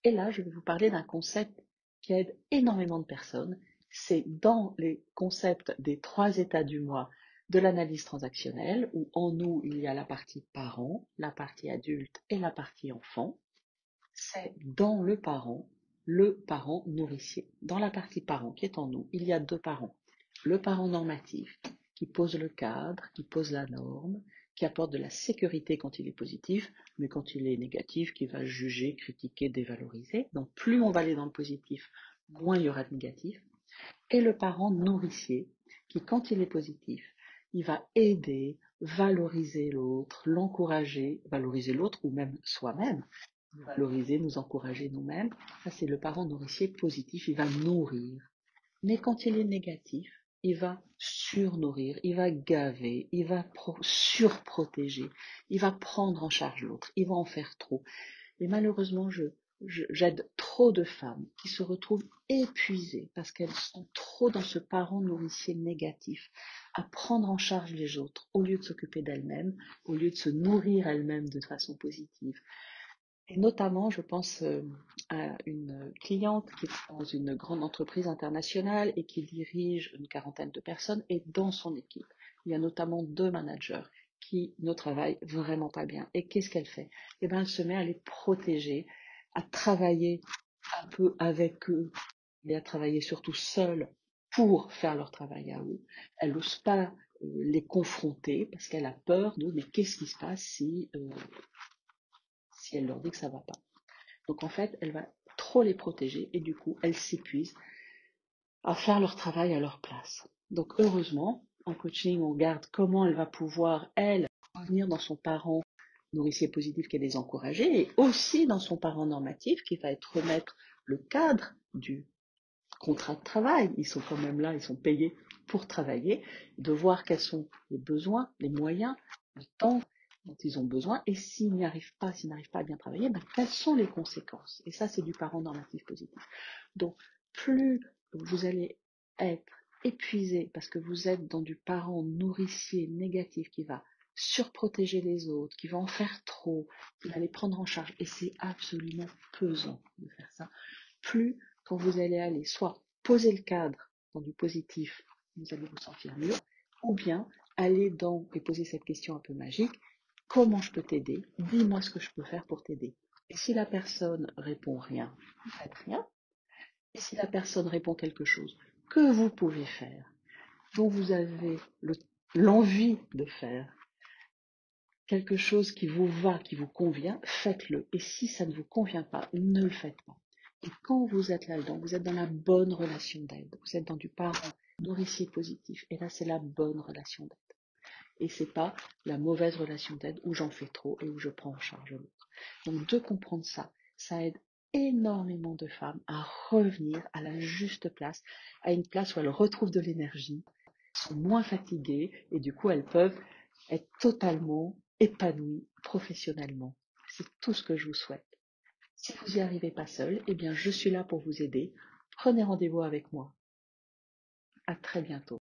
Et là, je vais vous parler d'un concept qui aide énormément de personnes. C'est dans les concepts des 3 états du moi de l'analyse transactionnelle, où en nous, il y a la partie parent, la partie adulte et la partie enfant. C'est dans le parent nourricier. Dans la partie parent qui est en nous, il y a 2 parents. Le parent normatif, qui pose le cadre, qui pose la norme, qui apporte de la sécurité quand il est positif, mais quand il est négatif, qui va juger, critiquer, dévaloriser. Donc plus on va aller dans le positif, moins il y aura de négatif. Et le parent nourricier, qui quand il est positif, il va aider, valoriser l'autre, l'encourager, valoriser l'autre ou même soi-même, nous valoriser, nous encourager nous-mêmes. Ça, c'est le parent nourricier positif, il va nourrir. Mais quand il est négatif, il va surnourrir, il va gaver, il va surprotéger, il va prendre en charge l'autre, il va en faire trop. Et malheureusement, j'aide trop de femmes qui se retrouvent épuisées parce qu'elles sont trop dans ce parent nourricier négatif, à prendre en charge les autres au lieu de s'occuper d'elles-mêmes, au lieu de se nourrir elles-mêmes de façon positive. Et notamment, je pense à une cliente qui est dans une grande entreprise internationale et qui dirige une quarantaine de personnes. Et dans son équipe, il y a notamment 2 managers qui ne travaillent vraiment pas bien. Et qu'est-ce qu'elle fait? Eh bien, elle se met à les protéger, à travailler un peu avec eux et à travailler surtout seule pour faire leur travail à eux. Elle n'ose pas les confronter parce qu'elle a peur de mais qu'est-ce qui se passe si elle leur dit que ça va pas. Donc en fait, elle va trop les protéger et du coup, elles s'épuisent à faire leur travail à leur place. Donc heureusement, en coaching, on regarde comment elle va pouvoir, elle, revenir dans son parent nourricier positif qui est les encourager et aussi dans son parent normatif qui va être remettre le cadre du contrat de travail. Ils sont quand même là, ils sont payés pour travailler, de voir quels sont les besoins, les moyens, le temps dont ils ont besoin, et s'ils n'arrivent pas à bien travailler, ben, quelles sont les conséquences. Et ça, c'est du parent normatif positif. Donc, plus vous allez être épuisé parce que vous êtes dans du parent nourricier négatif qui va surprotéger les autres, qui va en faire trop, qui va les prendre en charge, et c'est absolument pesant de faire ça, plus quand vous allez aller soit poser le cadre dans du positif, vous allez vous sentir mieux, ou bien aller dans et poser cette question un peu magique, comment je peux t'aider? Dis-moi ce que je peux faire pour t'aider. Et si la personne répond rien, vous faites rien. Et si la personne répond quelque chose que vous pouvez faire, dont vous avez l'envie de faire, quelque chose qui vous va, qui vous convient, faites-le. Et si ça ne vous convient pas, ne le faites pas. Et quand vous êtes là-dedans, vous êtes dans la bonne relation d'aide. Vous êtes dans du parent nourricier positif. Et là, c'est la bonne relation d'aide. Et c'est pas la mauvaise relation d'aide où j'en fais trop et où je prends en charge l'autre. Donc, de comprendre ça, ça aide énormément de femmes à revenir à la juste place, à une place où elles retrouvent de l'énergie, sont moins fatiguées et du coup, elles peuvent être totalement épanouies professionnellement. C'est tout ce que je vous souhaite. Si vous n'y arrivez pas seul, eh bien, je suis là pour vous aider. Prenez rendez-vous avec moi. À très bientôt.